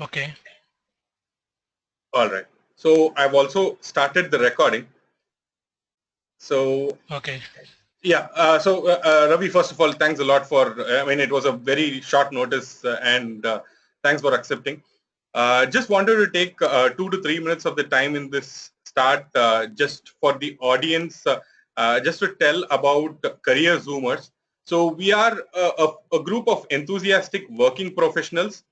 Okay. All right. So I've also started the recording. So Okay. yeah. Ravi, first of all, thanks a lot for. I mean, it was a very short notice, and thanks for accepting. Just wanted to take 2 to 3 minutes of the time in this start, just for the audience, just to tell about Career Zoomers. So we are a group of enthusiastic working professionals,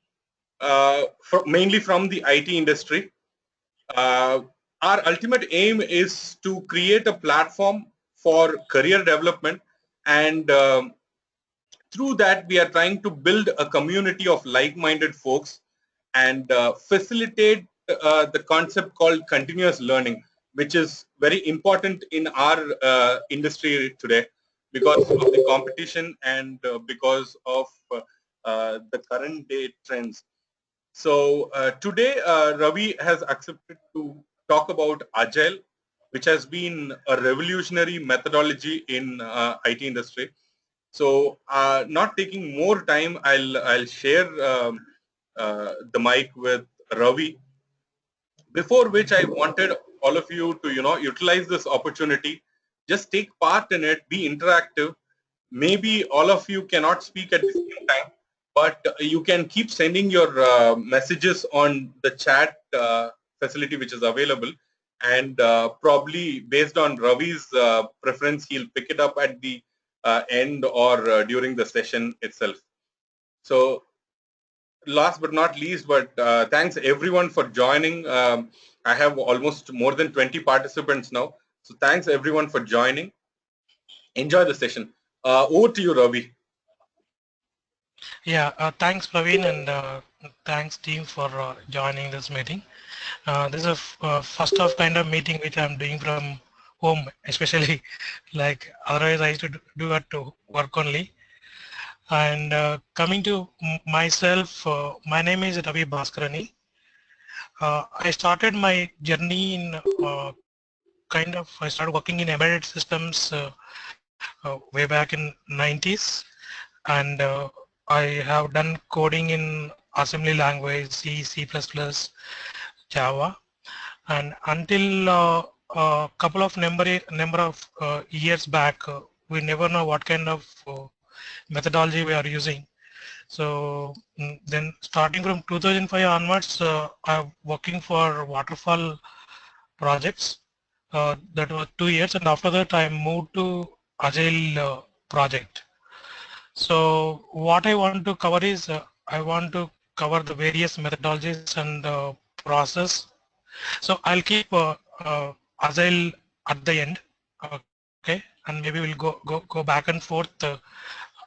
mainly from the IT industry. Uh, our ultimate aim is to create a platform for career development, and through that we are trying to build a community of like-minded folks and facilitate the concept called continuous learning, which is very important in our industry today because of the competition and because of the current day trends. So today, Ravi has accepted to talk about Agile, which has been a revolutionary methodology in IT industry. So not taking more time, I'll share the mic with Ravi. Before which I wanted all of you to utilize this opportunity, just take part in it, be interactive. Maybe all of you cannot speak at the same time, but you can keep sending your messages on the chat facility which is available, and probably based on Ravi's preference, he'll pick it up at the end or during the session itself. So last but not least, but thanks everyone for joining. I have almost more than 20 participants now. So thanks everyone for joining. Enjoy the session. Over to you, Ravi. Yeah. Thanks, Praveen, and thanks team for joining this meeting. This is a first of kind of meeting which I'm doing from home, especially like otherwise I used to do it to work only. And coming to myself, my name is Ravi Bhaskaruni. I started my journey in kind of I started working in embedded systems way back in 90s, and I have done coding in assembly language C, C++, Java, and until a couple of number of years back, we never know what kind of methodology we are using. So then starting from 2005 onwards, I'm working for waterfall projects. That was 2 years, and after that I moved to Agile project. So what I want to cover is I want to cover the various methodologies and process. So I'll keep Agile at the end, okay, and maybe we'll go back and forth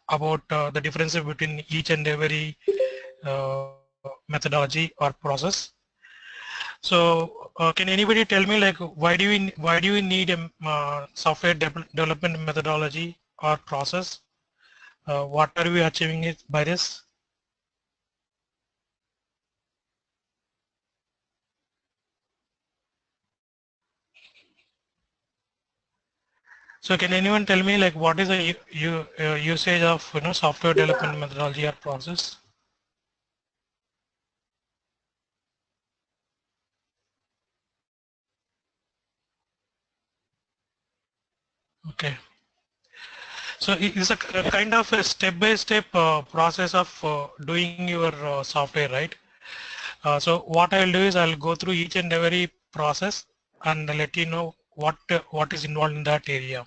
about the differences between each and every methodology or process. So can anybody tell me like why do we need a software development methodology or process? What are we achieving it by this? So can anyone tell me like what is the usage of software development methodology or process? Okay. So it's a kind of a step-by-step process of doing your software, right? So what I'll do is I'll go through each and every process and let you know what is involved in that area.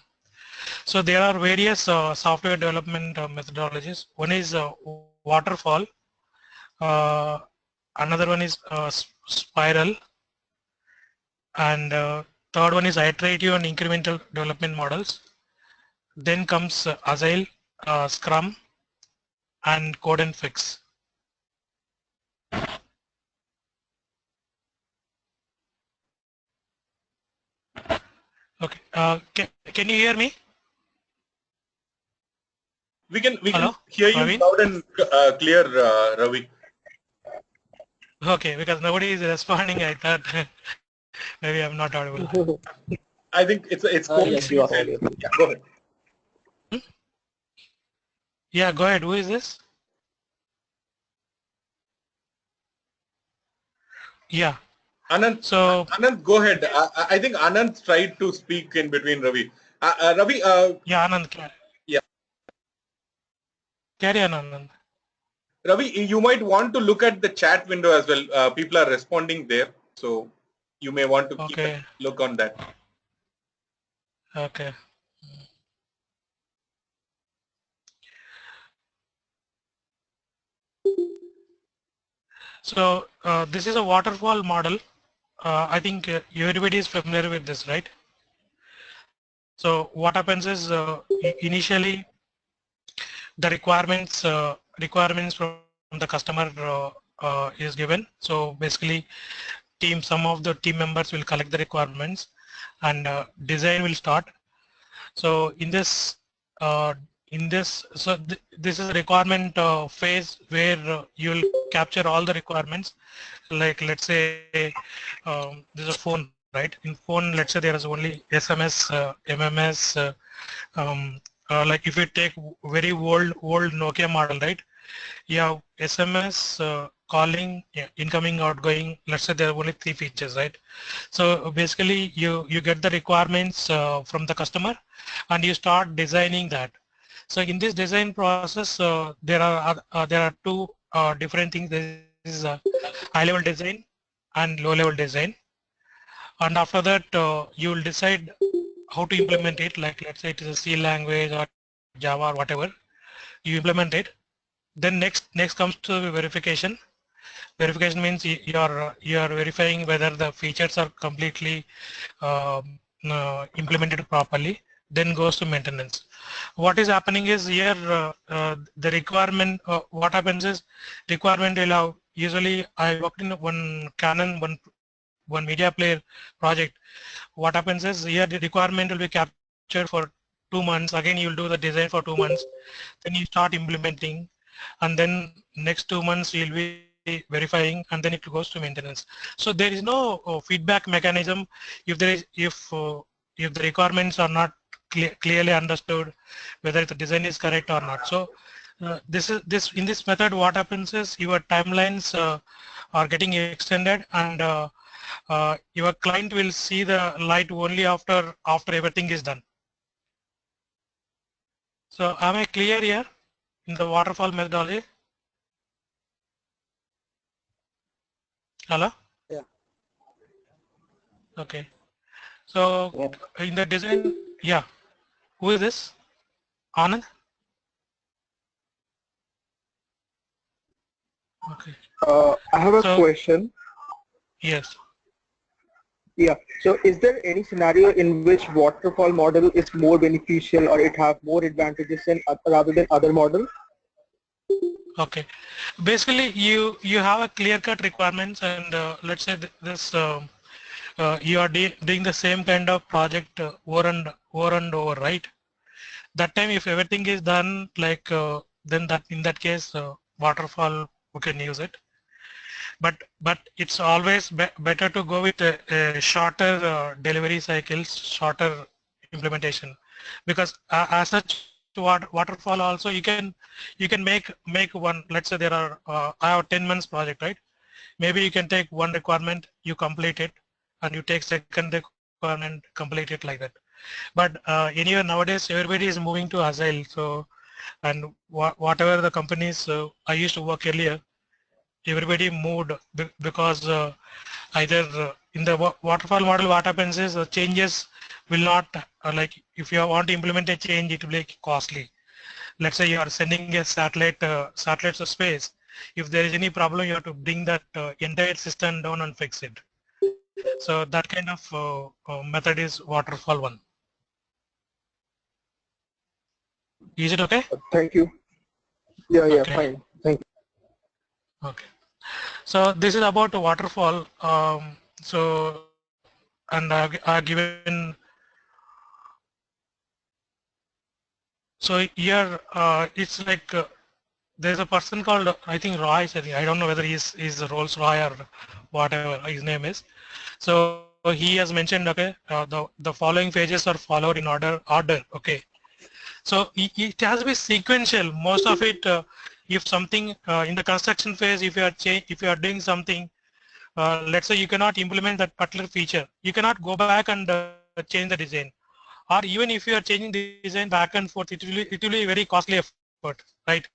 So there are various software development methodologies. One is waterfall, uh, another one is spiral, and third one is iterative and incremental development models. Then comes Agile, Scrum, and Code and Fix. Okay, can you hear me? We can Hello, hear you Praveen? loud and clear, Ravi. Okay, because nobody is responding, I thought maybe I'm not audible. I think it's phone Okay. Yes, you are freeze and audible. yeah, go ahead. Hmm? Yeah, go ahead. Who is this? Yeah. Anand, So Anand, go ahead. I think Anand tried to speak in between Ravi. Ravi, yeah, Anand, yeah, carry on, Anand. Ravi, you might want to look at the chat window as well. People are responding there, so you may want to keep a Okay. look on that. Okay. So this is a waterfall model. I think everybody is familiar with this, right? So what happens is initially the requirements from the customer is given. So basically, some of the team members will collect the requirements, and design will start. So uh, this is a requirement phase where you'll capture all the requirements. Like let's say there's a phone, right? In phone, let's say there is only SMS, MMS. Like if you take very old Nokia model, right? You have SMS, calling, yeah, incoming, outgoing. Let's say there are only three features, right? So basically, you get the requirements from the customer, and you start designing that. So in this design process, there are two different things. There is a high level design and low level design, and after that, you will decide how to implement it. Like let's say it is a C language or Java or whatever. You implement it. Then next comes to verification. Verification means you are verifying whether the features are completely implemented properly. Then goes to maintenance. What is happening is here the requirement. What happens is requirement will have. Usually, I worked in one Canon one media player project. What happens is here the requirement will be captured for 2 months. Again, you will do the design for 2 months. Then you start implementing, and then next 2 months you'll be verifying, and then it goes to maintenance. So there is no feedback mechanism if the requirements are not clearly understood, whether the design is correct or not. So this in this method, what happens is your timelines are getting extended, and your client will see the light only after everything is done. So am I clear here in the waterfall methodology? Hello? Yeah. Okay. So Yeah. in the design, yeah. Who is this? Anand? Okay. I have a So question. yes. Yeah. So is there any scenario in which waterfall model is more beneficial or it have more advantages than rather than other model? Okay. Basically, you have a clear-cut requirements, and let's say this you are doing the same kind of project over and over, right? That time, if everything is done, like then that in that case, waterfall we can use it. But it's always better to go with a shorter delivery cycles, shorter implementation, because as such waterfall also you can make one. Let's say there are I have 10 months project, right? Maybe you can take one requirement, you complete it, and you take second requirement, complete it like that. But anyway, nowadays everybody is moving to Agile. So and whatever the companies I used to work earlier, everybody moved because either in the waterfall model, what happens is changes will not like if you want to implement a change, it will be costly. Let's say you are sending a satellites to space. If there is any problem, you have to bring that entire system down and fix it. So that kind of method is waterfall one. Is it okay? Thank you. Yeah, yeah, Okay. fine. Thank Okay. So this is about waterfall. So and I've given. So here it's like there's a person called I think Roy. I don't know whether he's Rolls Roy or whatever his name is. So he has mentioned, okay, the following phases are followed in order. Okay. So it has to be sequential. Most of it, if something in the construction phase, if you are doing something, let's say you cannot implement that particular feature. You cannot go back and change the design. Or even if you are changing design back and forth, it will be very costly effort, right?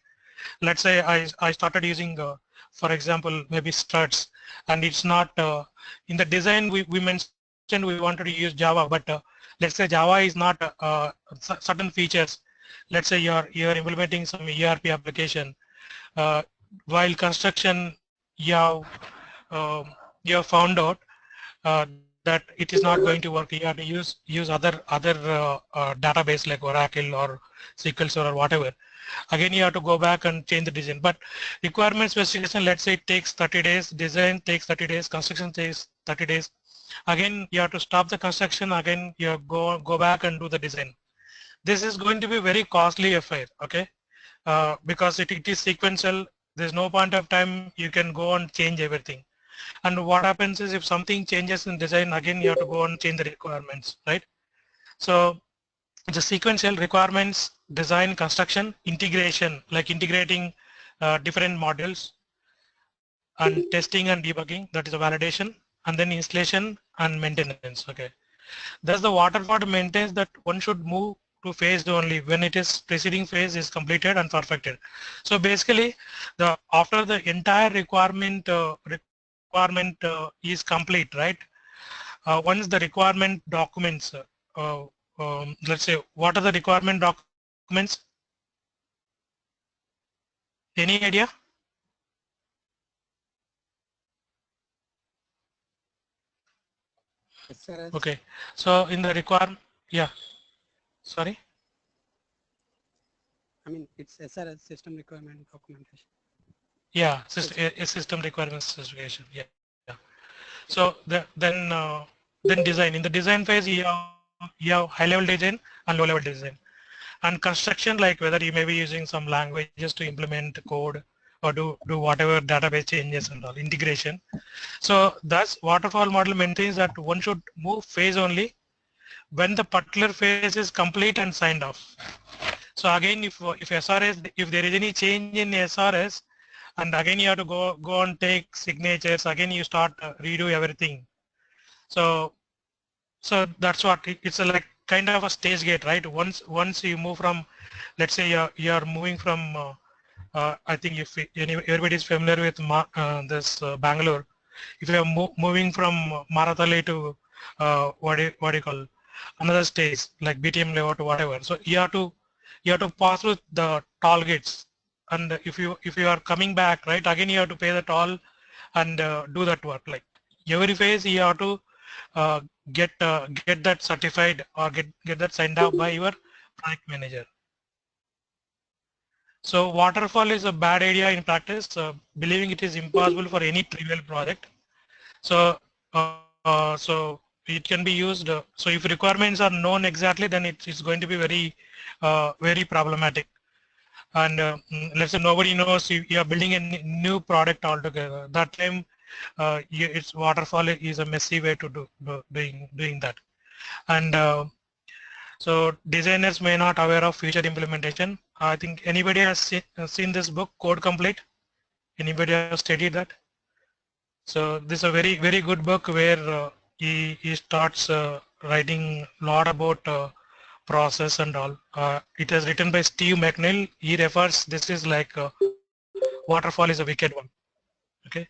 Let's say I started using, for example, maybe struts, and it's not in the design we mentioned we wanted to use Java, but let's say Java is not certain features. Let's say you're implementing some ERP application. Uh, while construction, you have found out that it is not going to work. You have to use other database like Oracle or SQL Server or whatever. Again, you have to go back and change the design. But requirement specification, let's say it takes 30 days, design takes 30 days, construction takes 30 days. Again, you have to stop the construction. Again, you go back and do the design. This is going to be very costly affair, okay? Because it is sequential. There's no point of time you can go and change everything. And what happens is if something changes in design, again you have to go and change the requirements, right? So the sequential requirements, design, construction, integration, like integrating different modules, and testing and debugging, that is a validation, and then installation and maintenance, okay? Thus the waterfall maintains that one should move to phase only when it is preceding phase is completed and perfected. So basically, after the entire requirement is complete, right? Once the requirement documents, let's say, what are the requirement documents? Any idea? SRS. Okay. So in the requirement, yeah. Sorry. I mean, it's SRS, system requirement documentation. Yeah, system requirements specification. Yeah. So then design. In the design phase, you have high level design and low level design. And construction, like whether you may be using some languages to implement code or do whatever database changes and all, integration. So thus waterfall model maintains that one should move phase only when the particular phase is complete and signed off. So again, if SRS, if there is any change in SRS, and again you have to go and take signatures, again you start redo everything. So that's what it's a like kind of a stage gate, right? Once you move from, let's say you're moving from I think if everybody is familiar with this Bangalore, if you are moving from Marathali to what do you call another stage like BTM layout or whatever, so you have to pass through the toll gates, and if you are coming back, right, again you have to pay the toll and do that work. Like every phase you have to uh, get that certified or get that signed off by your project manager. So waterfall is a bad idea in practice, believing it is impossible for any trivial project. So so it can be used. So if requirements are known exactly, then it's going to be very problematic. And let's say nobody knows you are building a new product altogether. That time, it's waterfall is a messy way to doing that. And so designers may not aware of future implementation. I think anybody has seen this book, Code Complete? Anybody has studied that? So this is a very good book where he starts writing a lot about process and all. It is written by Steve McNeil. He refers this is like waterfall is a wicked one. Okay.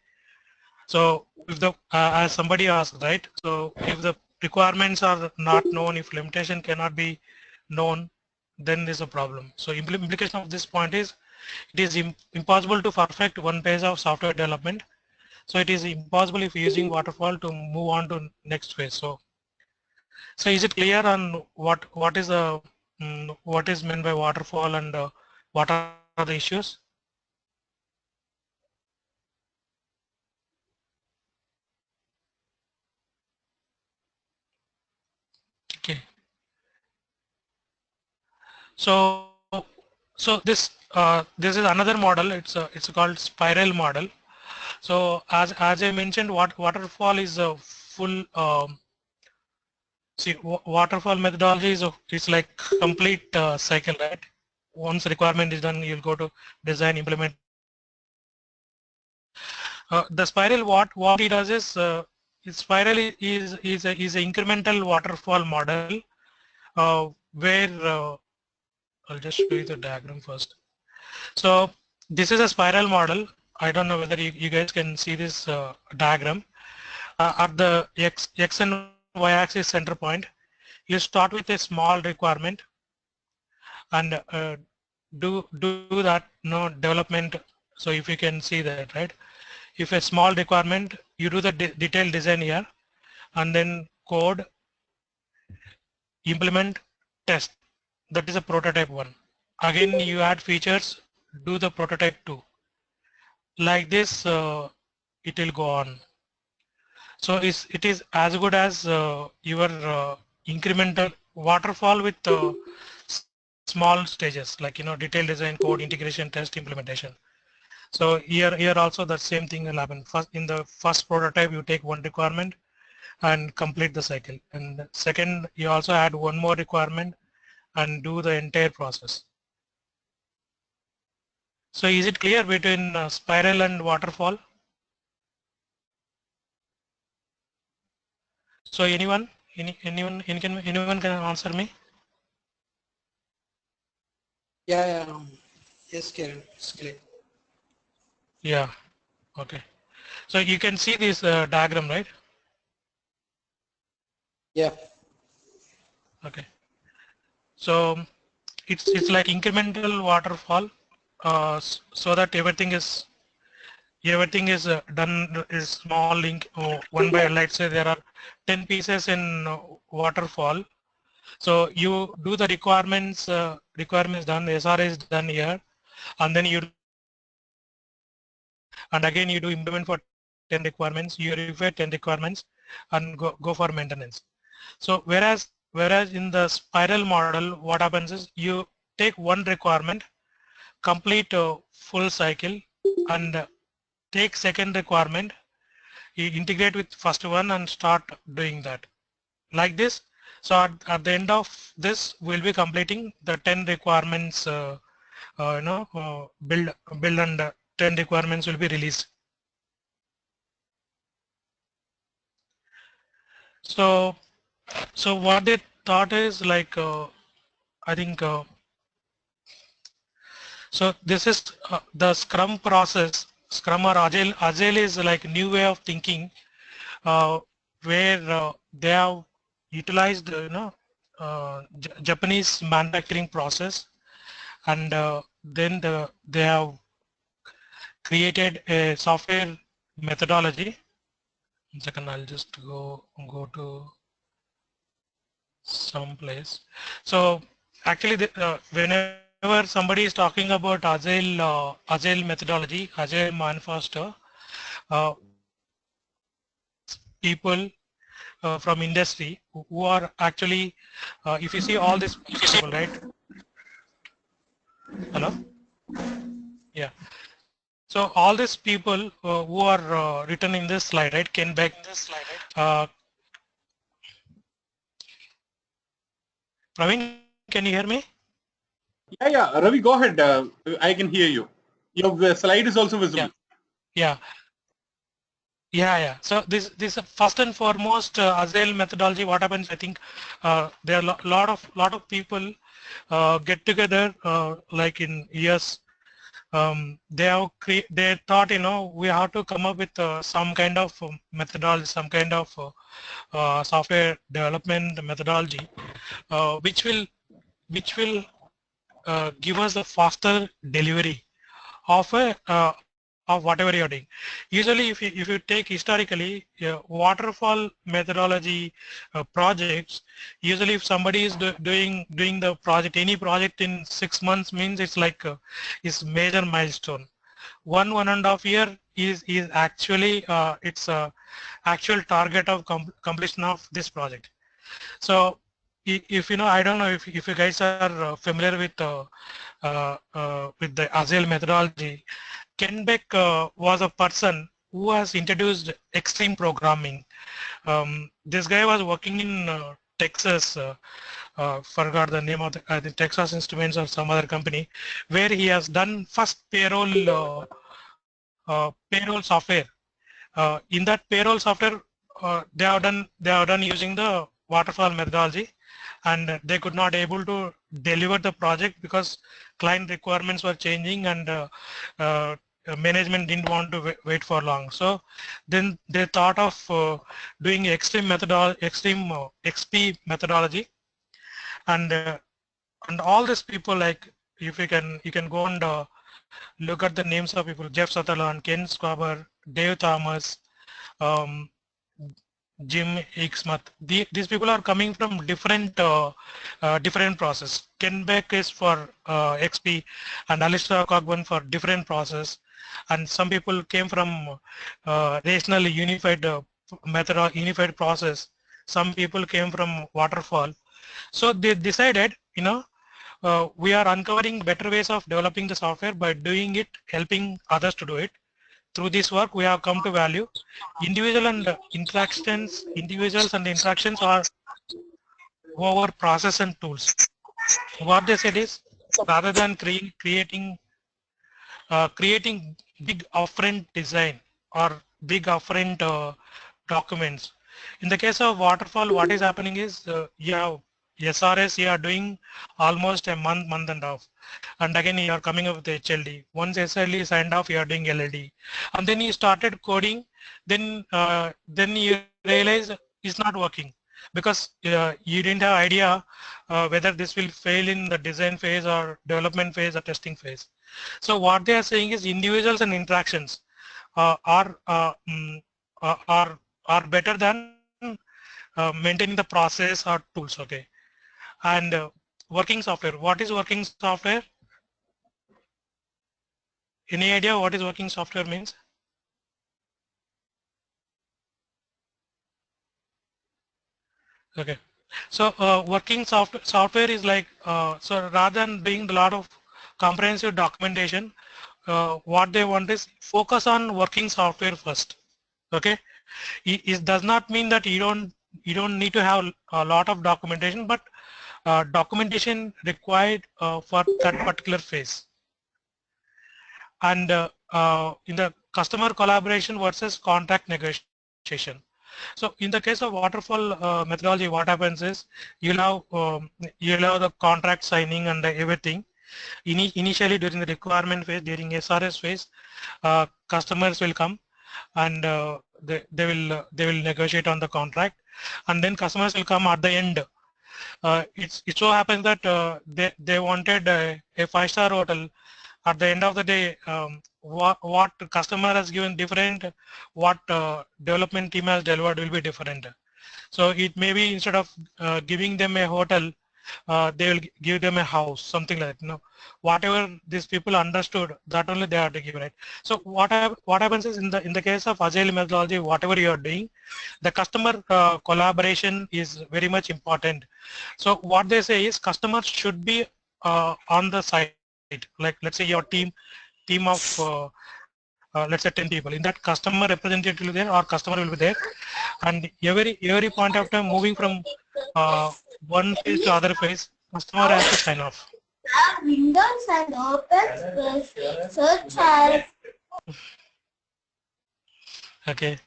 So if the as somebody asked, right? So if the requirements are not known, if limitation cannot be known, then there's a problem. So implication of this point is it is impossible to perfect one phase of software development. So it is impossible if using waterfall to move on to next phase. So is it clear on what is the what is meant by waterfall and what are the issues? Okay. So this is another model. It's called spiral model. So as I mentioned, waterfall is a full see waterfall methodology is like complete cycle, right? Once requirement is done, you'll go to design, implement, and The spiral, what it does is, spiral is an incremental waterfall model where I'll just show you the diagram first. So this is a spiral model. I don't know whether you guys can see this diagram. At the x and y axis center point, you start with a small requirement and do that development. So if you can see that, right? If a small requirement, you do the detailed design here, and then code, implement, test. That is a prototype one. Again, you add features, do the prototype two. Like this, it will go on. So it is as good as your incremental waterfall with small stages, like detailed design, code, integration, test, implementation. So here also the same thing will happen. First, in the first prototype, you take one requirement and complete the cycle. And second, you also add one more requirement and do the entire process. So is it clear between spiral and waterfall? So anyone can answer me? Yeah. Yes, Kiran. It's clear. Yeah. Okay. So you can see this diagram, right? Yeah. Okay. So it's like incremental waterfall, so that everything is done is small link one by, let's say there are 10 pieces in waterfall. So you do the requirements done, SRA is done here, and then you do and again you do implement for 10 requirements, you review 10 requirements and go for maintenance. So whereas in the spiral model, what happens is you take one requirement, complete a full cycle, and take second requirement, you integrate with first one and start doing that like this. So at the end of this, we'll be completing the 10 requirements, build and 10 requirements will be released. So what they thought is like, I think, so this is the Scrum process. Scrum or Agile. Agile is like a new way of thinking, where they have utilized, Japanese manufacturing process, and then they have created a software methodology. 1 second, I'll just go to some place. So actually, whenever somebody is talking about Agile methodology, Agile manifesto, people from industry who are actually, if you see all these people, right? Hello? Yeah. So all these people who are written in this slide, right? Ken Beck, Praveen, can you hear me? Yeah. Ravi, go ahead. I can hear you. Your slide is also visible. Yeah. So this first and foremost, Agile methodology. What happens? I think there are lot of people get together, like in years. They thought, we have to come up with some kind of methodology, some kind of software development methodology, which will give us a faster delivery of whatever you're doing. Usually, if you take historically, waterfall methodology projects, usually if somebody is doing the project, any project in 6 months, means it's like is major milestone. 1.5 year is actually it's actual target of completion of this project. So if I don't know if you guys are familiar with the Agile methodology. Ken Beck was a person who has introduced extreme programming. This guy was working in Texas, forgot the name of the Texas Instruments or some other company, where he has done first payroll software In that payroll software, they have done using the waterfall methodology, and they could not able to deliver the project because client requirements were changing, and uh, management didn't want to wait for long. So then they thought of doing extreme XP methodology, and all these people, like, if you can go and look at the names of people: Jeff Sutherland, Ken Squaber, Dave Thomas, um, Jim Ixmuth. These people are coming from different process. Ken Beck is for XP, and Alistair Cogburn for different process. And some people came from rationally unified method or unified process. Some people came from waterfall. So they decided, we are uncovering better ways of developing the software by doing it, helping others to do it. Through this work, we have come to value individuals and interactions are over process and tools. What they said is, rather than creating big upfront design or big upfront documents. In the case of waterfall, what is happening is, you have SRS, you are doing almost a month and a half, and again you are coming up with HLD. Once SLD is signed off, you are doing LLD, and then you started coding. Then you realize it's not working because you didn't have idea whether this will fail in the design phase or development phase or testing phase. So what they are saying is individuals and interactions uh, are uh, mm, are better than maintaining the process or tools. Okay, and working software. What is working software? Any idea what is working software means? Okay, so working software is like, so rather than doing a lot of comprehensive documentation, what they want is focus on working software first. Okay, it does not mean that you don't need to have a lot of documentation, but documentation required for that particular phase. And in the customer collaboration versus contract negotiation. So in the case of waterfall methodology, what happens is you'll have the contract signing and everything. Initially during the requirement phase, during SRS phase, customers will come and they will negotiate on the contract, and then customers will come at the end. It so happens that they wanted a five-star hotel. At the end of the day, what customer has given different, what development team has delivered will be different. So it may be, instead of giving them a hotel, they will give them a house, something like that. Whatever these people understood, that only they have to give, right? So what happens is, in the case of Agile methodology, whatever you are doing, the customer collaboration is very much important. So what they say is, customers should be on the site. Like, let's say your team of let's say 10 people. In that, customer representative will be there or customer will be there, and every point of time, moving from uh, one phase to other phase, customer has to sign off. Windows and open space such as Okay,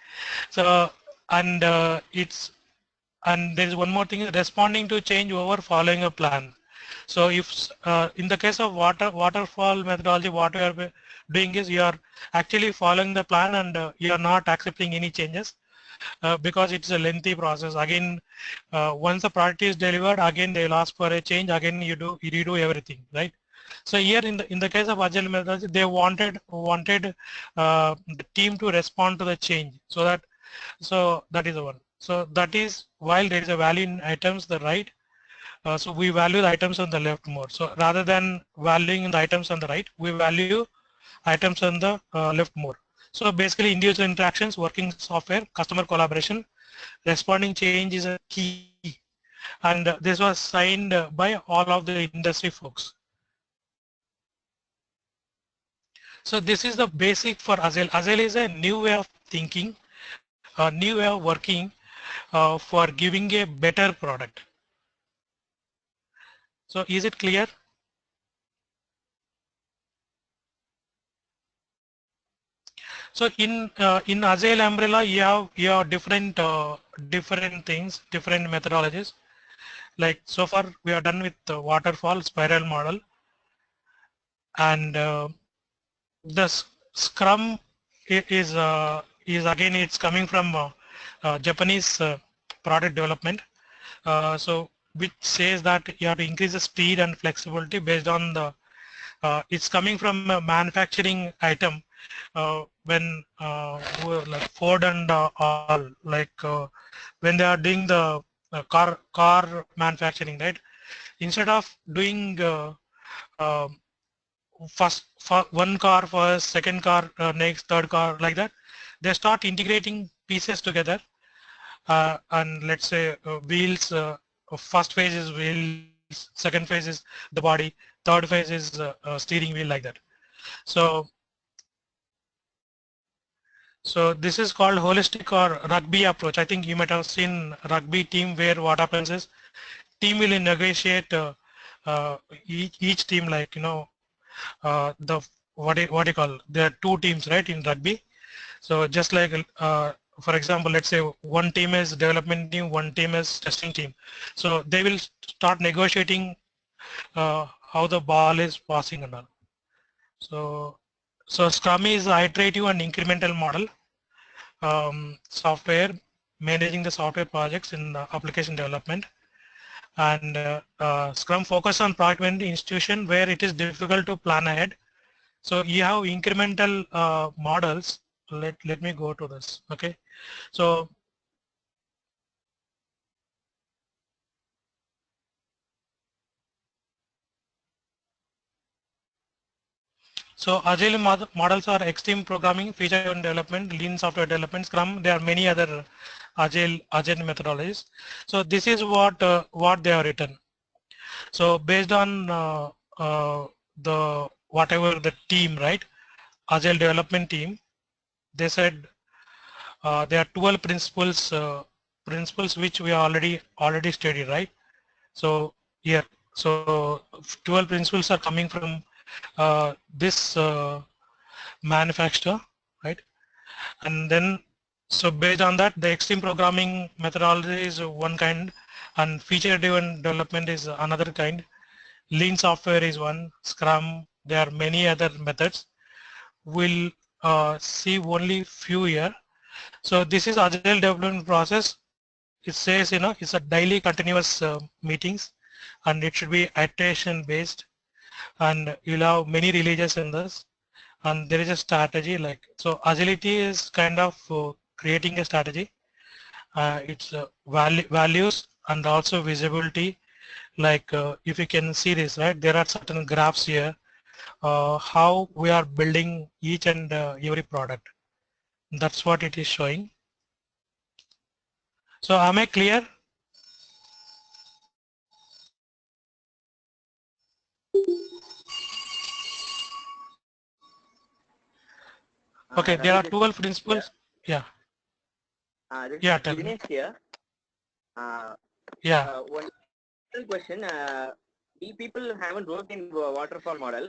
so and and there is one more thing: responding to change over following a plan. So if in the case of waterfall methodology, what we are doing is, you are actually following the plan, and you are not accepting any changes because it's a lengthy process. Again, once the product is delivered, again they will ask for a change. Again you redo everything, right? So here in the case of Agile methodology, they wanted the team to respond to the change, so that is the one. So that is, while there is a value in items the right, so we value the items on the left more. So rather than valuing the items on the right, we value items on the left more. So basically, individual interactions, working software, customer collaboration, responding change is a key, and this was signed by all of the industry folks. So this is the basic for Agile. Agile is a new way of thinking, a new way of working for giving a better product. So is it clear? So in Agile umbrella, you have different things, different methodologies. Like so far, we are done with the waterfall spiral model, and the Scrum is again it's coming from Japanese product development. So which says that you have to increase the speed and flexibility based on the it's coming from a manufacturing item like Ford and all like when they are doing the car manufacturing, right? Instead of doing uh, one car first, second car next, third car like that, they start integrating pieces together. And let's say wheels, first phase is wheels, second phase is the body, third phase is steering wheel like that. So this is called holistic or rugby approach. I think you might have seen rugby team where what happens is team will negotiate each team, like the what do you call, there are two teams, right, in rugby. So just like for example, let's say one team is development team, one team is testing team. So they will start negotiating how the ball is passing and all. So Scrum is iterative and incremental model software, managing the software projects in application development. And Scrum focus on project management institution where it is difficult to plan ahead. So you have incremental models. Let me go to this. Okay. So Agile models are extreme programming, feature-driven development, lean software development, Scrum. There are many other Agile methodologies. So this is what they are written. So based on the whatever the team, right, Agile development team, they said there are 12 principles which we already studied, right? So here, so 12 principles are coming from this manufacturer, right? And then so based on that, the extreme programming methodology is one kind, and feature-driven development is another kind. Lean software is one, Scrum. There are many other methods. We'll see only few here. So this is Agile development process. It says, it's a daily continuous meetings, and it should be iteration based, and you'll have many releases in this, and there is a strategy. Like, so agility is kind of creating a strategy. It's values and also visibility. Like if you can see this, right, there are certain graphs here, how we are building each and every product. That's what it is showing. So am I clear? Okay, there are 12 principles. Yeah. Yeah, tell me. Here. Yeah. One question. We people haven't worked in waterfall model,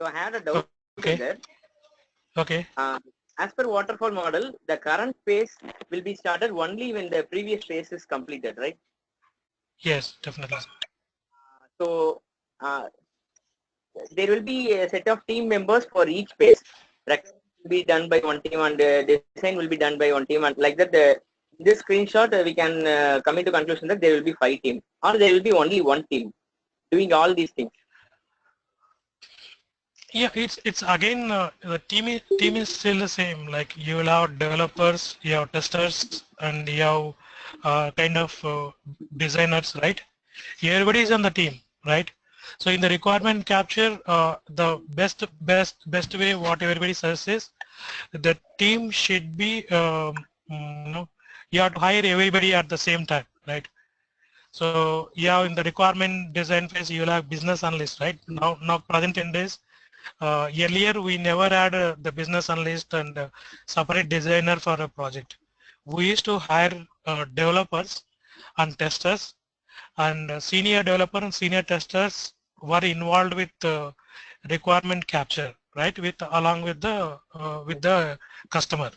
so I had a doubt there. Okay. As per waterfall model, the current phase will be started only when the previous phase is completed, right? Yes, definitely. So there will be a set of team members for each phase. Will be done by one team, and design will be done by one team, and like that. This screenshot we can come into conclusion that there will be 5 teams, or there will be only one team doing all these things. Yeah, it's again the team is still the same. Like you will have developers, you have testers, and you have kind of designers, right? Everybody is on the team, right? So in the requirement capture, the best way what everybody says is the team should be you have to hire everybody at the same time, right? So yeah, in the requirement design phase you will have business analyst, right? Now present in days. Earlier we never had the business analyst and separate designer for a project. We used to hire developers and testers, and senior developer and senior testers were involved with requirement capture, right, along with the customer.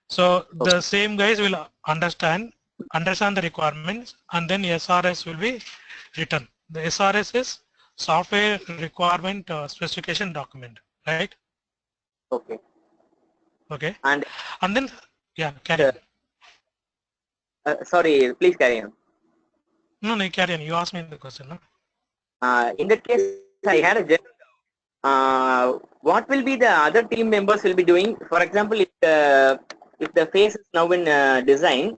So the same guys will understand the requirements, and then SRS will be written. The SRS is software requirement specification document, right? Okay. Okay. And And then, yeah, carry on. sorry, please carry on. No, no, carry on. You asked me the question, no? In that case, I had a general. What will be the other team members will be doing? For example, if the phase is now in design,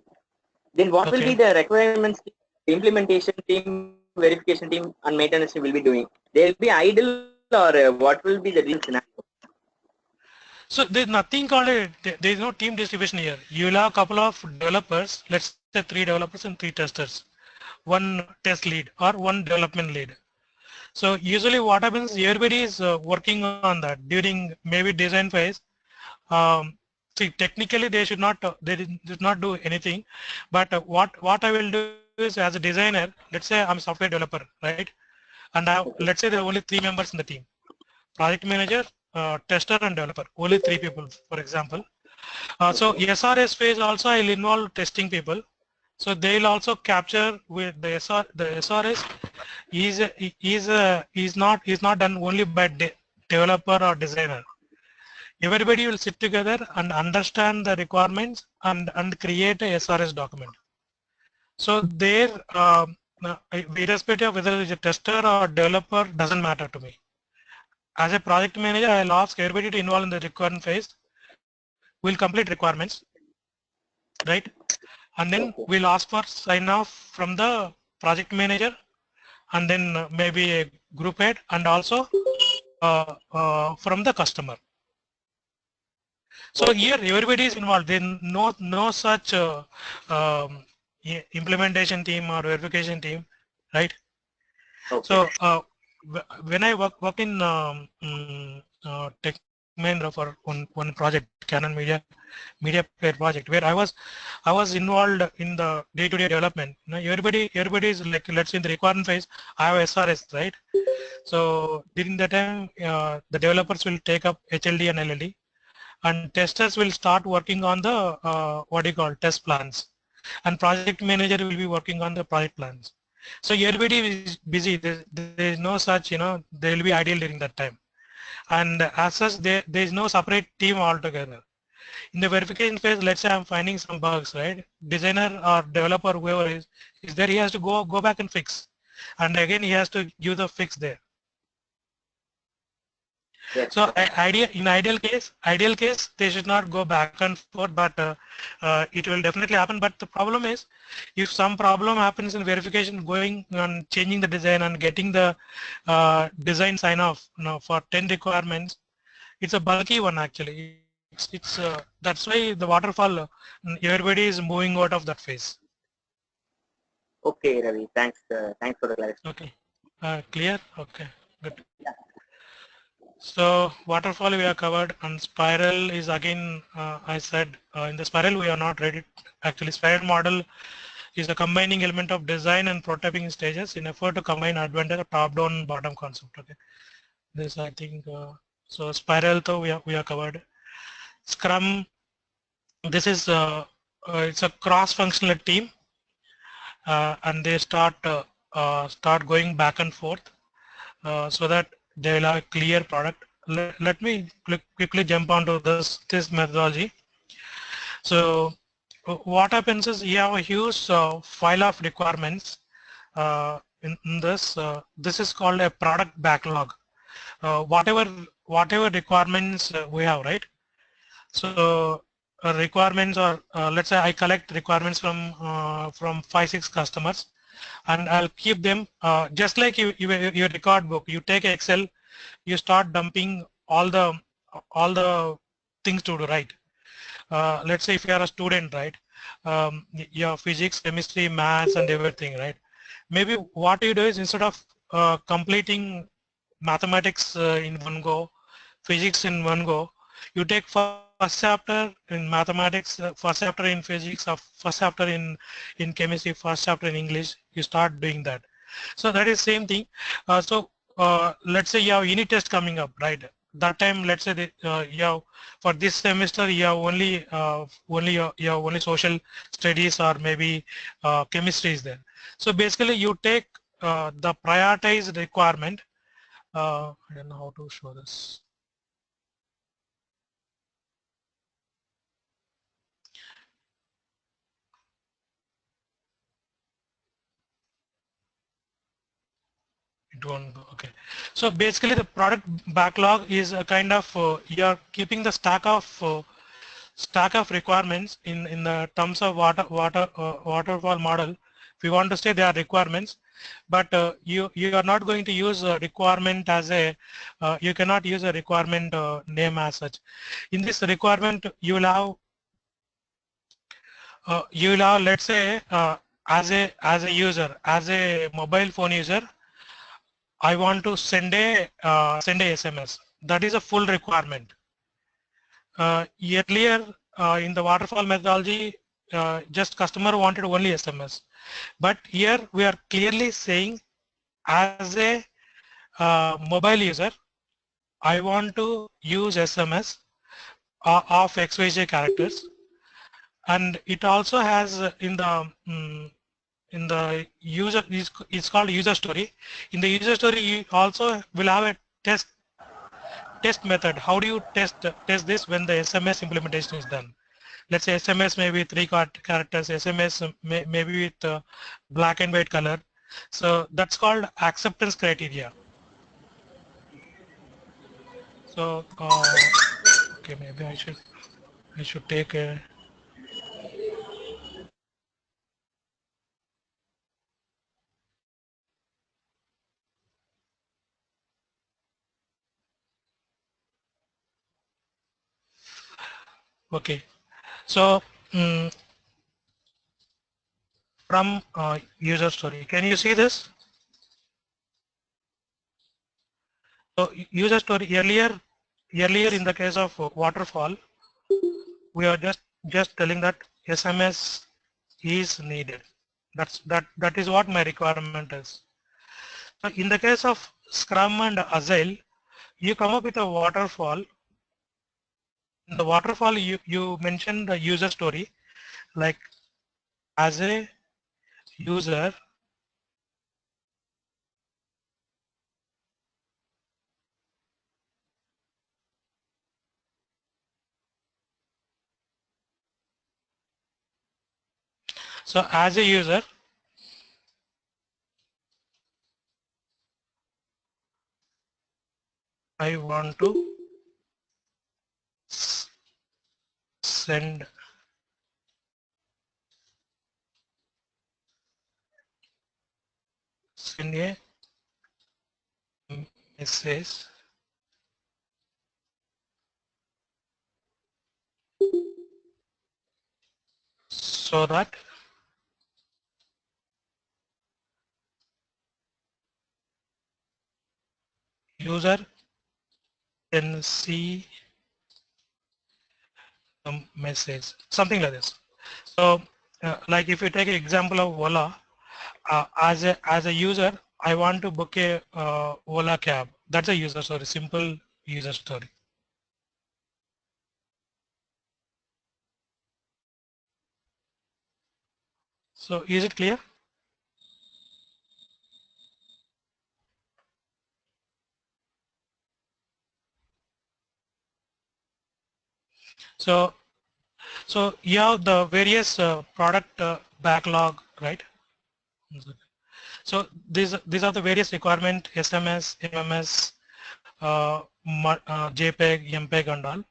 then what will be Okay. the requirements, implementation team, verification team, and maintenance team will be doing? They will be idle, or what will be the real scenario? So there's nothing called there's no team distribution here. You'll have a couple of developers, let's say 3 developers and 3 testers, one test lead or one development lead. So usually what happens, everybody is working on that during maybe design phase. See, technically they should not do anything, but what I will do is, as a designer, let's say I'm a software developer, right? And let's say there are only 3 members in the team: project manager, tester, and developer. Only 3 people, for example. So SRS phase also I'll involve testing people. So they'll also capture with the SRS is not done only by developer or designer. Everybody will sit together and understand the requirements and create a SRS document. So there, irrespective of whether it's a tester or developer, doesn't matter to me. As a project manager, I'll ask everybody to involve in the requirement phase. We'll complete requirements, right? And then we'll ask for sign off from the project manager, and then maybe a group head, and also from the customer. So here everybody is involved. There no such implementation team or verification team, right? Okay. So when I work in Tech Mahindra for one project, Canon Media Player project, where I was involved in the day-to-day development. You know, everybody is like, let's say in the requirement phase, I have SRS, right? So during that time, the developers will take up HLD and LLD, and testers will start working on the what do you call test plans, and project manager will be working on the project plans. So everybody is busy. There is no such, they will be ideal during that time, and as such there is no separate team altogether. In the verification phase, let's say I'm finding some bugs, right? Designer or developer, whoever is there, he has to go back and fix, and again he has to give the fix there. Yes. So in ideal case, they should not go back and forth, but it will definitely happen. But the problem is, if some problem happens in verification, going and changing the design and getting the design sign off, for 10 requirements, it's a bulky one actually. That's why the waterfall, everybody is moving out of that phase. Okay, Ravi. Thanks. Thanks for the clarification. Okay. Clear? Okay. Good. So waterfall we are covered, and spiral is again, I said in the spiral we are not ready. Actually, spiral model is a combining element of design and prototyping stages in effort to combine advantage of top-down, bottom concept. Okay, this I think. So spiral though we are covered. Scrum. This is it's a cross-functional team, and they start going back and forth so that they will have a clear product. Let me quickly jump onto this methodology. So what happens is you have a huge file of requirements in this. This is called a product backlog. Whatever requirements we have, right? So requirements are, let's say I collect requirements from 5-6 customers, and I'll keep them just like your record book. You take Excel, you start dumping all the things to do, right? Let's say if you are a student, right? Your physics, chemistry, maths, and everything, right? Maybe what you do is, instead of completing mathematics in one go, physics in one go, you take first chapter in mathematics, first chapter in physics, or first chapter in chemistry, first chapter in English. You start doing that. So that is same thing. So let's say you have unit test coming up, right? that time, let's say that, you have, for this semester you have you have only social studies or maybe chemistry is there. So basically you take the prioritized requirement. I don't know how to show this. It won't go. Okay. So basically the product backlog is a kind of you're keeping the stack of requirements in the terms of waterfall model. If you want to say they are requirements, but you are not going to use a requirement as a you cannot use a requirement name as such. In this requirement you will have, let's say, as a user, as a mobile phone user, I want to send a SMS. That is a full requirement. Earlier in the waterfall methodology, just customer wanted only SMS, but here we are clearly saying as a mobile user, I want to use SMS of XYZ characters, and it also has in the user it's called user story. In the user story, you also will have a test method. How do you test this when the SMS implementation is done? Let's say SMS may be 3 characters, SMS maybe with black and white color. So that's called acceptance criteria. So okay, maybe I should take a okay. So from user story, can you see this? So user story earlier in the case of waterfall, we are just telling that SMS is needed. That is what my requirement is. So in the case of Scrum and Agile, you come up with a waterfall. In the waterfall, you mentioned the user story, like as a user, so as a user, I want to send a message so that user can see the message, something like this. So like if you take an example of Ola, as a user, I want to book a Ola cab. That's a user story, simple user story. So is it clear? So you have the various product backlog, right? So these are the various requirement: SMS, MMS, JPEG, MPEG, and all.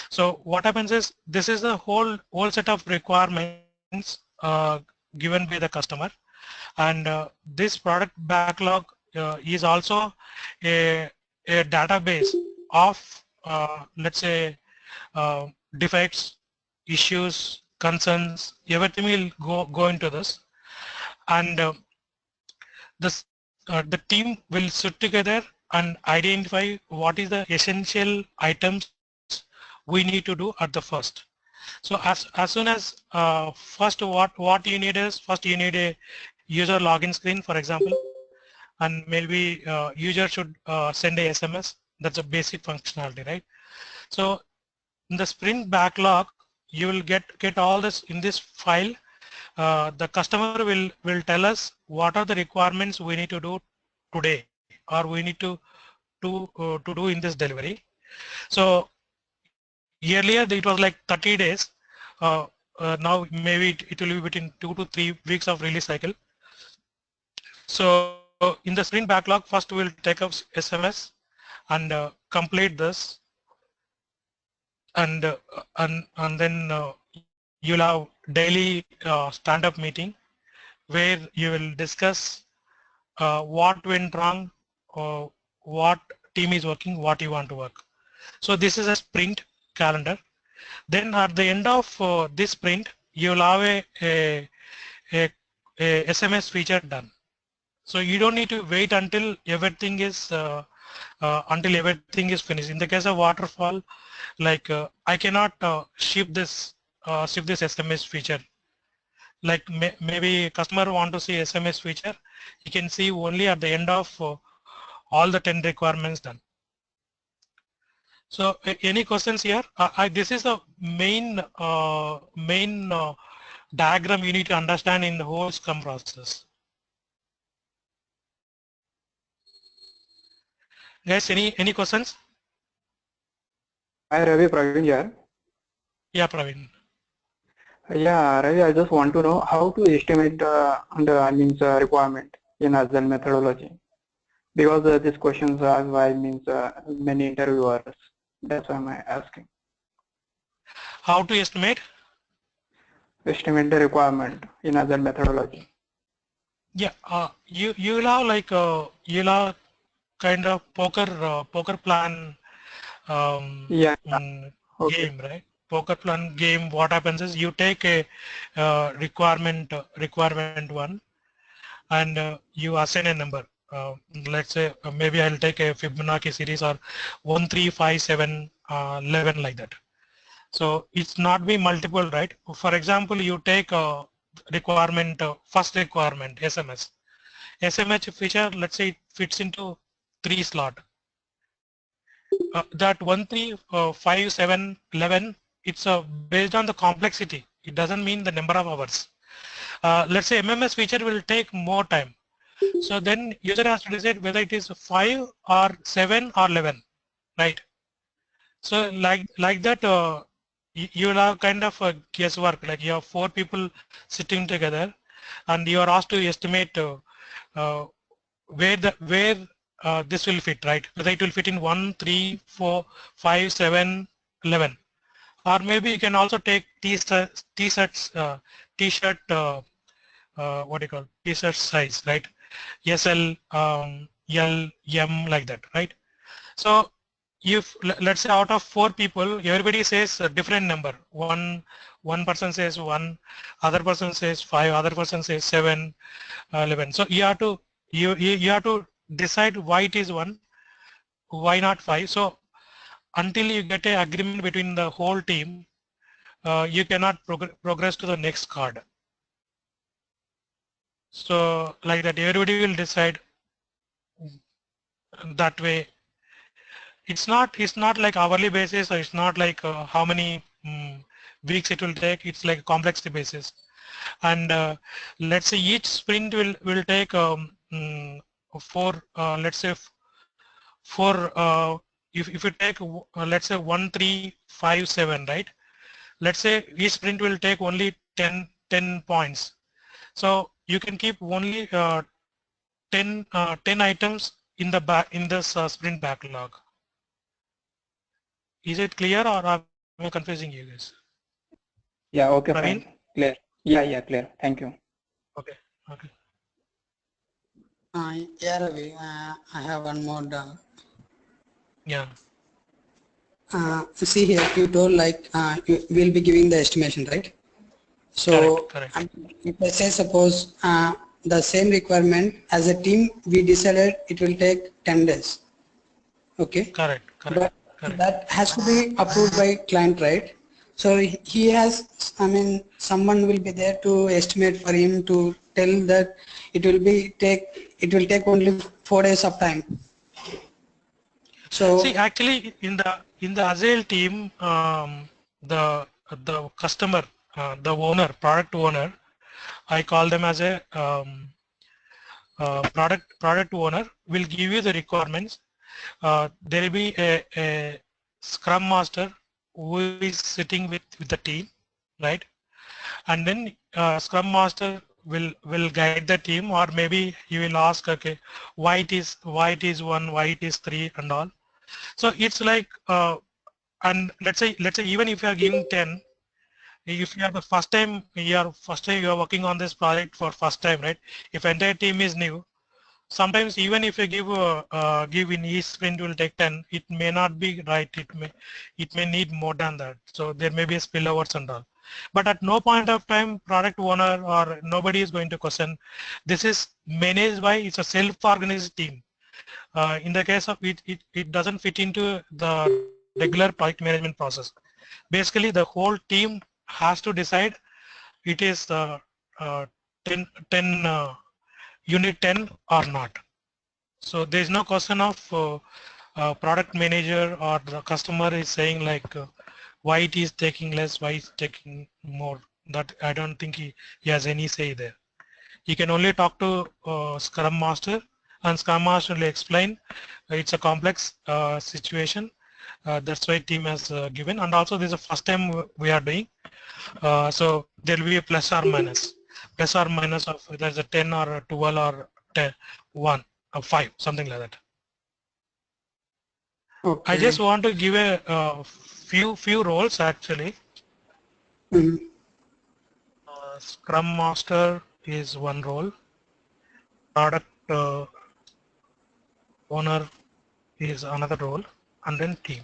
So what happens is this is the whole set of requirements given by the customer, and this product backlog is also a database of let's say defects, issues, concerns. Everything will go into this, and this the team will sit together and identify what is the essential items we need to do at the first. So as soon as first what you need is, first you need a user login screen, for example, and maybe user should send a SMS. That's a basic functionality, right? So in the sprint backlog, you will get all this in this file. The customer will tell us what are the requirements we need to do today, or we need to do in this delivery. So earlier it was like 30 days. Now maybe it will be between 2 to 3 weeks of release cycle. So in the sprint backlog, first we'll take up SMS and complete this, and then you'll have daily stand-up meeting where you will discuss what went wrong, what team is working, what you want to work. So this is a sprint calendar. Then at the end of this sprint, you will have a SMS feature done. So you don't need to wait until everything is finished. In the case of waterfall, like I cannot ship this SMS feature. Like maybe customer want to see SMS feature, he can see only at the end of all the 10 requirements done. So any questions here? This is the main diagram you need to understand in the whole Scrum process. Guys, any questions? Hi Ravi, Praveen here. Yeah, Praveen. Yeah, Ravi, I just want to know how to estimate the requirement in Agile methodology, because these questions are why many interviewers. That's why I'm asking. How to estimate? Estimate the requirement in Agile methodology. Yeah, you'll have like you'll have kind of poker plan Yeah. Okay. game, right? Poker plan game. What happens is you take a requirement one, and you assign a number. Let's say maybe I'll take a Fibonacci series or 1, 3, 5, 7, 11 like that. So it's not be multiple, right? For example, you take a requirement, first requirement, SMS. SMS feature, let's say it fits into 3 slot. That 1, 3, 5, 7, 11, it's based on the complexity. It doesn't mean the number of hours. Let's say MMS feature will take more time. So then user has to decide whether it is 5 or 7 or 11, right? So like that, you will have kind of a guesswork. Like you have 4 people sitting together, and you are asked to estimate where this will fit, right? Whether it will fit in 1, 3, 4, 5, 7, 11, or maybe you can also take t-shirts, what do you call t-shirt size, right? SL, L, M, like that, right? So if let's say out of 4 people, everybody says a different number. One person says 1, other person says 5, other person says 7, 11. So you have to decide why it is 1, why not 5. So until you get an agreement between the whole team, you cannot progress to the next card. So like that, everybody will decide that way. It's not like hourly basis, or it's not like how many weeks it will take. It's like complexity basis. And let's say each sprint will take 4, let's say 4, if you take let's say 1, 3, 5, 7, right? Let's say each sprint will take only 10 points. So you can keep only 10 items in this sprint backlog. Is it clear, or am I confusing you guys? Yeah, okay, Praveen? fine. Clear. Yeah, clear. Thank you. Okay. Yeah, Ravi, I have one more. Yeah. See here, you told like you will be giving the estimation, right? So Correct. if I say suppose the same requirement as a team, we decided it will take 10 days. Okay. Correct. But that has to be approved by client, right? So he has, someone will be there to estimate for him to tell that it will take only 4 days of time. So See, actually, in the Agile team, the customer, the owner, product owner, I call them as a product owner will give you the requirements. There will be a Scrum Master who is sitting with the team, right? And then Scrum Master will guide the team, or maybe he will ask, okay, why it is one, why it is three, and all. So it's like, and let's say even if you are giving 10, if you are the first time you are working on this project for first time, right? If entire team is new, sometimes even if you give in each sprint will take 10, it may not be right. It may need more than that. So there may be a spillovers and all. But at no point of time, product owner or nobody is going to question. This is managed by, it's a self-organized team. In the case of it doesn't fit into the regular project management process. Basically, the whole team has to decide it is uh, 10 unit 10 or not. So there is no question of product manager or the customer is saying like why it is taking less, why it's taking more. That I don't think he has any say there. He can only talk to Scrum Master, and Scrum Master will explain it's a complex situation. That's why team has given, and also this is the first time we are doing. So there will be a plus or minus of whether it's a 10 or a 12 or 10, 1 or 5, something like that. I okay. just want to give a few roles actually. Mhm. Scrum Master is one role. Product owner is another role, and then team.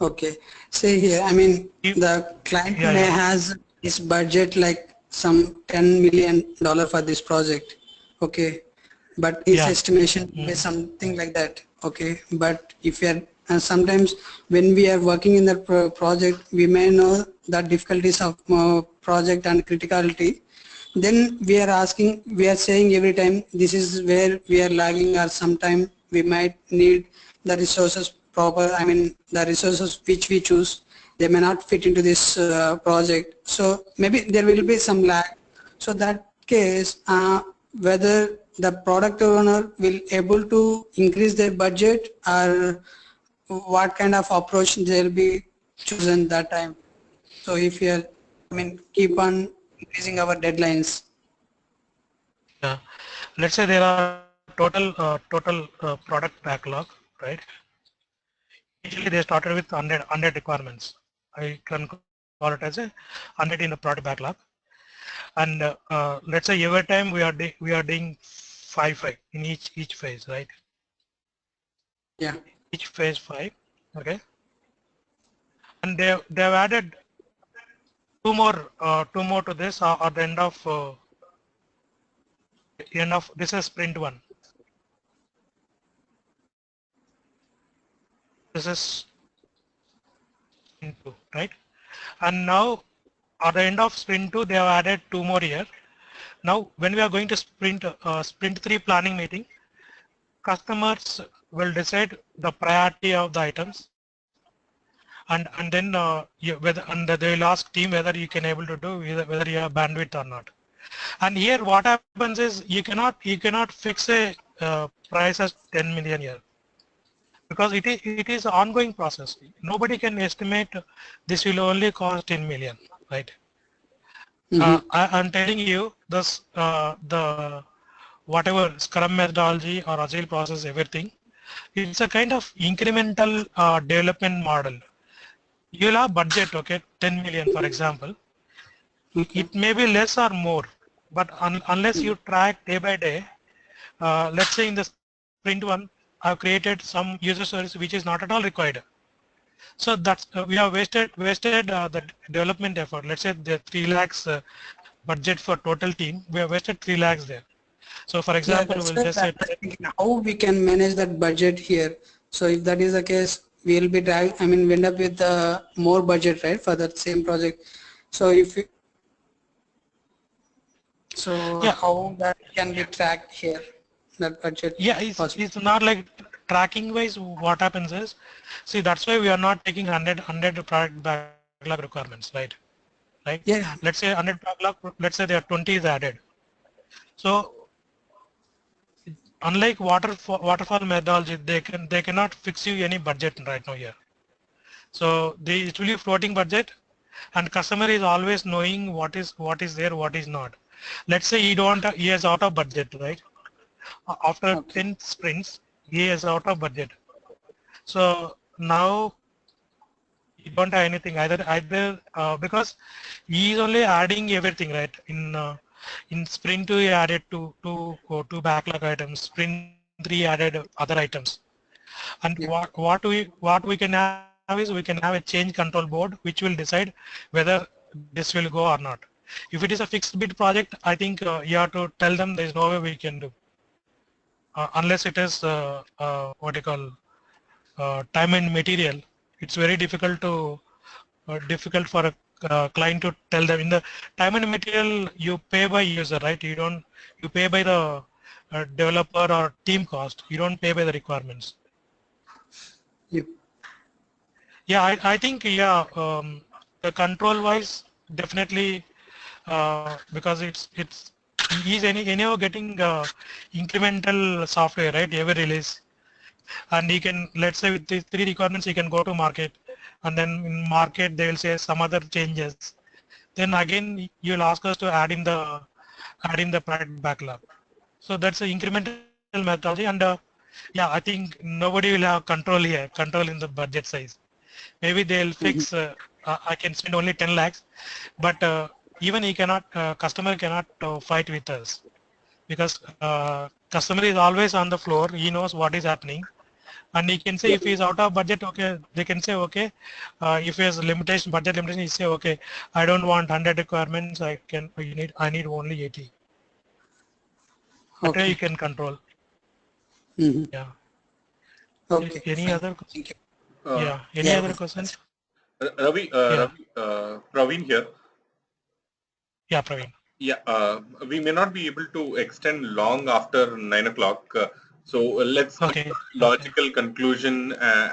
Okay. See here, I mean, You, the client yeah, may yeah, has his budget like some $10 million for this project. Okay. But his yeah. estimation will be Mm-hmm. something like that. Okay. But if you're, sometimes when we are working in the project, we may know the difficulties of project and criticality. Then we are asking, we are saying every time, this is where we are lagging, or sometime we might need the resources proper, I mean the resources which we choose, they may not fit into this project. So maybe there will be some lag. So that case, whether the product owner will able to increase their budget, or what kind of approach they'll be chosen that time. So if you are, I mean, keep on increasing our deadlines. Yeah. Let's say there are total product backlog, right? Initially they started with 100 requirements. I can call it as a 100 in the product backlog. And let's say every time we are doing five in each phase, right? Yeah. Each phase 5, okay. And they've added two more to this at the end of this is sprint 1. This is sprint 2, right? And now at the end of sprint 2 they have added 2 more here. Now when we are going to sprint 3 planning meeting, customers will decide the priority of the items, and then they will ask team whether you can able to do, whether you have bandwidth or not. And here what happens is you cannot fix a price as 10 million here, because it is an ongoing process. Nobody can estimate this will only cost 10 million, right? Mm-hmm. I'm telling you this, the whatever Scrum methodology or Agile process, everything, it's a kind of incremental development model. You'll have budget, okay, 10 million for example. Okay. It may be less or more, but unless you track day by day, let's say in the sprint 1, I've created some user stories which is not at all required. So that's we have wasted the development effort. Let's say the 3 lakhs budget for total team, we have wasted 3 lakhs there. So for Yeah, example, that's we'll what just say, I'm thinking. How we can manage that budget here? So if that is the case, we'll be I mean, we end up with more budget, right, for that same project. So if we, so yeah, how that can be tracked here, that budget yeah, possible? it's not like tracking wise, what happens is, see, that's why we are not taking 100 product backlog requirements, right? Yeah. Let's say 100 backlog, let's say there are 20 is added. So unlike waterfall methodology, they cannot fix you any budget right now here. So it will be floating budget, and customer is always knowing what is there, what is not. Let's say he is out of budget, right? After Okay. 10 sprints, he is out of budget. So now you don't have anything either because he is only adding everything, right? In sprint 2 he added two backlog items. Sprint 3 added other items. And Yeah. what we can have is we can have a change control board which will decide whether this will go or not. If it is a fixed bid project, I think you have to tell them there is no way we can do unless it is what you call time and material. It's very difficult for a client to tell them. In the time and material, you pay by user, right? You pay by the developer or team cost. You don't pay by the requirements. Yep. Yeah, I think yeah, the control wise definitely because he's anyhow getting incremental software, right? Every release, and he can, let's say with these 3 requirements he can go to market, and then in market they will say some other changes. Then again you'll ask us to add in the product backlog. So that's the incremental methodology, and yeah, I think nobody will have control here, control in the budget size. Maybe they'll fix I can spend only 10 lakhs, but even he cannot customer cannot fight with us, because customer is always on the floor. He knows what is happening, and he can say if he is out of budget, okay, they can say okay. If he has budget limitation, he say okay, I don't want 100 requirements, I need only 80. That way you Okay. can control. Mm-hmm. Yeah. Okay. Any Fine. other? Thank you. Yeah. Any Yeah. other questions? Ravi, Yeah. Praveen here. Yeah, Praveen. Yeah, we may not be able to extend long after 9 o'clock. So let's come Okay. to a logical conclusion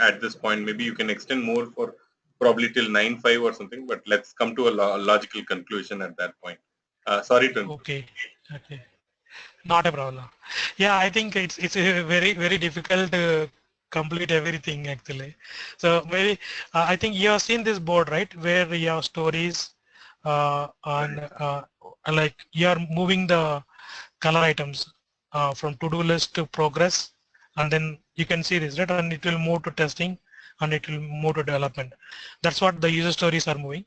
at this point. Maybe you can extend more for probably till 9:05 or something, but let's come to a logical conclusion at that point. Sorry to interrupt. Okay. Okay. Not a problem. Yeah, I think it's a very difficult to complete everything actually. So maybe I think you have seen this board, right, where you have stories and like you are moving the color items from to-do list to progress, and then you can see this, right, and it will move to testing and it will move to development. That's what the user stories are moving.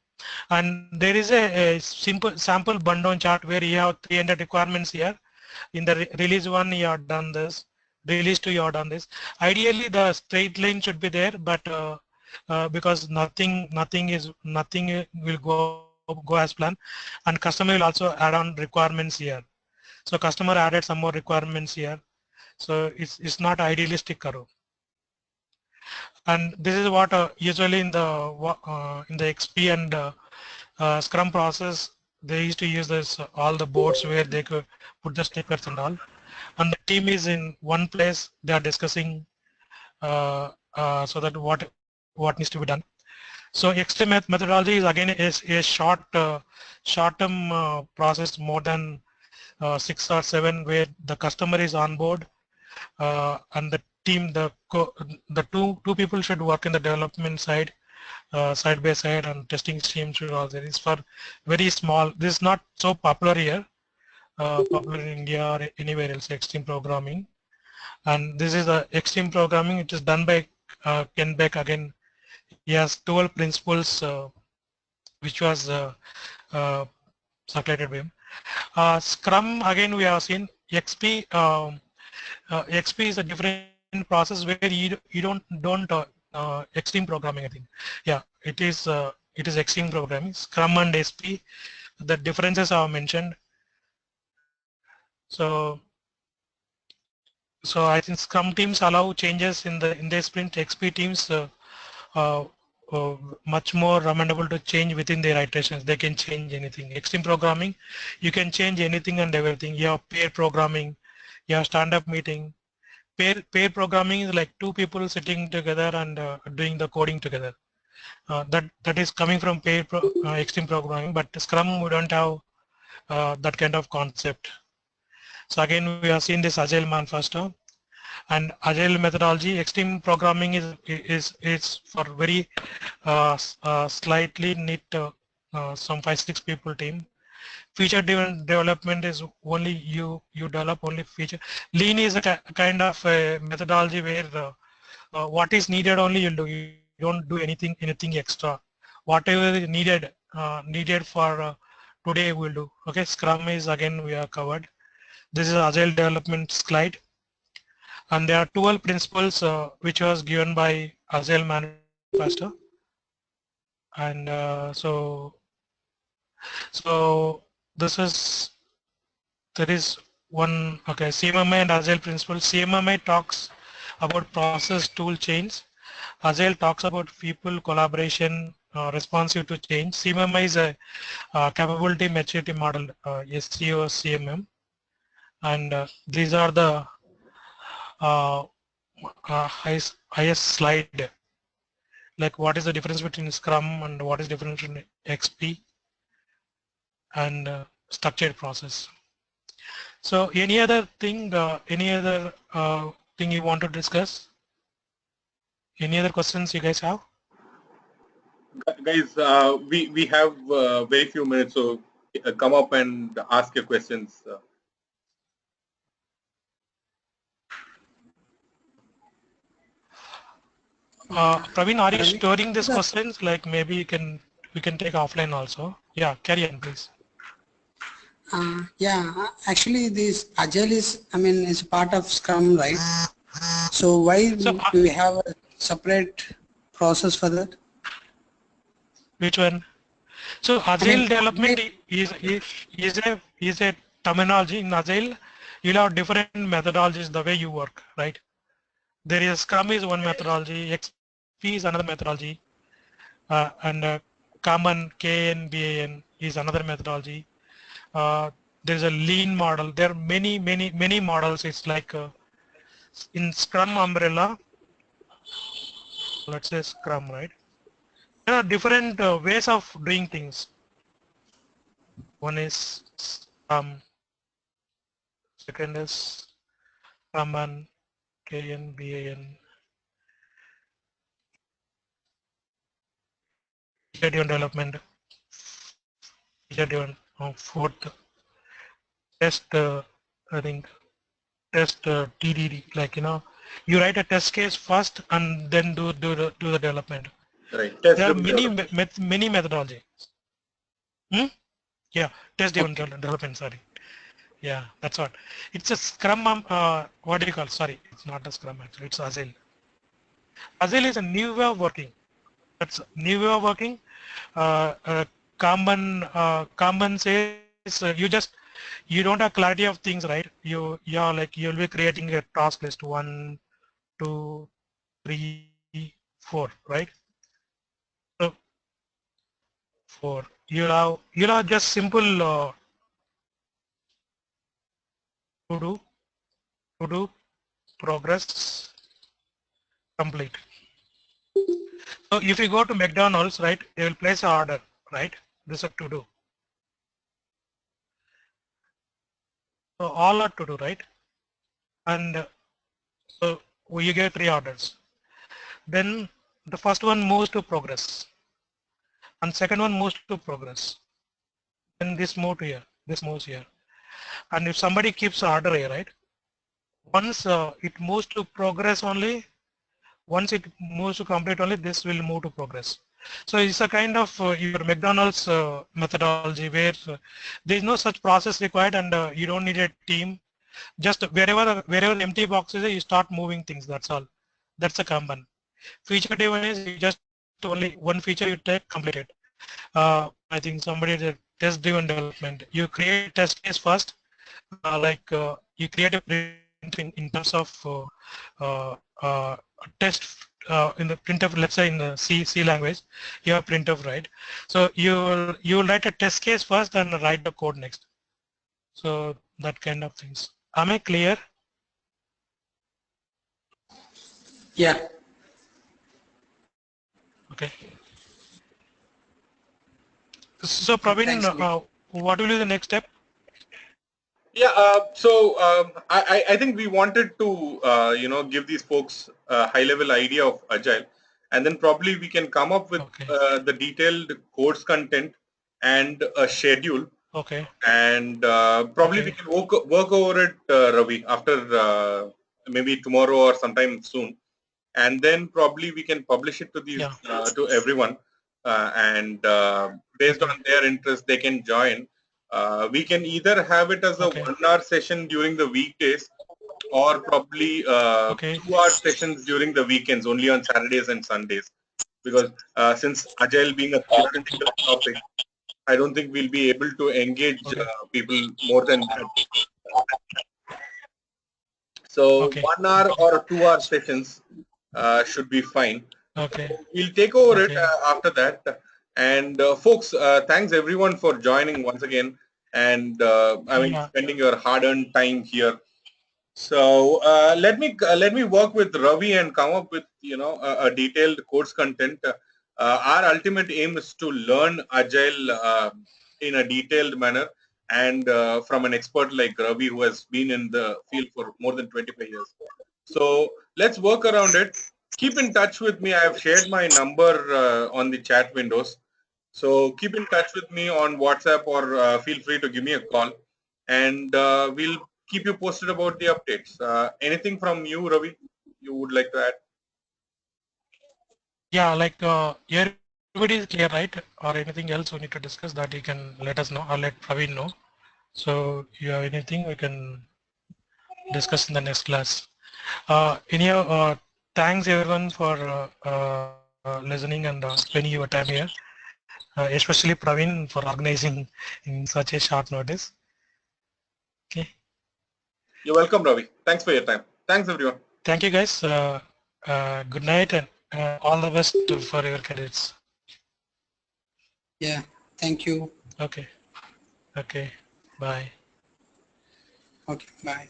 And there is a simple sample bundle chart where you have 300 requirements here. In the release 1 you have done this, release 2 you have done this. Ideally the straight line should be there, but because nothing will go as planned, and customer will also add on requirements here. So customer added some more requirements here, so it's not idealistic curve. And this is what usually in the XP and Scrum process, they used to use this all the boards where they could put the stickers and all, and the team is in one place. They are discussing so that what needs to be done. So XT methodology is again a short-term process, more than 6 or 7, where the customer is on board and the team, the two people should work in the development side. Side by side, and testing team should also. It's for very small. This is not so popular here, popular in India or anywhere else. Extreme programming, and this is the extreme programming. It is done by Ken Beck again. He has 12 principles, which was circulated by him. Scrum again we have seen. XP XP is a different process where you don't extreme programming, I think. Yeah, it is extreme programming. Scrum and SP, the differences are mentioned. So I think Scrum teams allow changes in the sprint. XP teams uh, much more amenable to change within their iterations. They can change anything. Extreme programming, you can change anything and everything. You have pair programming, you have stand-up meeting. pair programming is like two people sitting together and doing the coding together. That is coming from extreme programming, but Scrum we don't have that kind of concept. So again, we have seen this Agile manifesto and Agile methodology. Extreme programming is for very slightly neat some 5-6 people team. Feature driven development is only you develop only feature. Lean is a kind of a methodology where what is needed only you'll do. You don't do anything extra. Whatever is needed for today we'll do. Okay, Scrum is again we are covered. This is Agile development slide, and there are 12 principles which was given by Agile manifesto, and so this is there is one CMMI and Agile principles. CMMI talks about process tool change. Agile talks about people collaboration responsive to change. CMMI is a capability maturity model, SCO CMM, and these are the highest slide. Like what is the difference between Scrum and what is the difference between XP and structured process. So any other thing you want to discuss? Any other questions you guys have? Guys, we have very few minutes, so come up and ask your questions. Praveen, are you storing these questions? Like maybe we can take offline also. Yeah, carry on, please. Yeah, actually this Agile is, it's a part of Scrum, right? So why do we have a separate process for that? Which one? So Agile development is a terminology. In Agile, you'll have different methodologies the way you work, right? There is Scrum is one methodology, XP is another methodology, and Common KNBAN is another methodology. There's a lean model. There are many models. It's like in Scrum umbrella, let's say Scrum, right? There are different ways of doing things. One is second is Common KNBAN. Feature-driven development, feature-driven fourth, test, I think, test TDD, like, you write a test case first and then do the development. Right. There are many methodologies. Yeah, test-driven development, sorry. Yeah, that's what. It's a Scrum, what do you call, sorry, it's not a Scrum actually, it's Agile. Agile is a new way of working. That's a new way of working. Common says you don't have clarity of things, right? You'll be creating a task list 1, 2, 3, 4, right? So 4. You'll have just simple to do progress complete. So if you go to McDonald's, right, they will place an order, right? This is to do. So all are to do, right? And so you get 3 orders. Then the first one moves to progress, and second one moves to progress. Then this move to here, this moves here. And if somebody keeps order here, right? Once it moves to progress only, once it moves to complete only, this will move to progress. So it's a kind of your McDonald's methodology where there is no such process required, and you don't need a team. Just wherever empty box is, you start moving things. That's all. That's a Kanban. Feature driven is you just only one feature you take, complete it. I think somebody did test driven development. You create a test case first, you create a print in terms of test in the printf. Let's say in the C language, you have printf, right? So you will write a test case first and write the code next. So that kind of things. Am I clear? Yeah. Okay. So Praveen, Thanks, Ravi. what will be the next step? Yeah, I think we wanted to give these folks a high-level idea of Agile, and then probably we can come up with Okay. the detailed course content and a schedule, Okay. and probably we Okay. can work over it, Ravi, after maybe tomorrow or sometime soon, and then probably we can publish it to these Yeah. to everyone, and based Okay. on their interest, they can join. We can either have it as a Okay. 1 hour session during the weekdays, or probably Okay. 2 hour sessions during the weekends, only on Saturdays and Sundays. Because since Agile being a theoretical topic, I don't think we'll be able to engage Okay. people more than that. So Okay. 1 hour or 2 hour sessions should be fine. Okay. We'll take over it Okay. after that. And folks, thanks everyone for joining once again, and Yeah. spending your hard-earned time here. So let me work with Ravi and come up with a detailed course content. Our ultimate aim is to learn Agile in a detailed manner, and from an expert like Ravi, who has been in the field for more than 25 years. So let's work around it. Keep in touch with me. I have shared my number on the chat windows. So keep in touch with me on WhatsApp, or feel free to give me a call, and we'll keep you posted about the updates. Anything from you, Ravi, you would like to add? Yeah. Like everybody is clear, right? Or anything else we need to discuss that you can let us know or let Praveen know. So you have anything we can discuss in the next class. Anyhow, thanks everyone for listening and spending your time here. Especially Praveen for organizing in such a short notice. Okay. You're welcome, Ravi. Thanks for your time. Thanks, everyone. Thank you guys. Good night and all the best for your careers. Yeah. Thank you. Okay. Okay. Bye. Okay. Bye.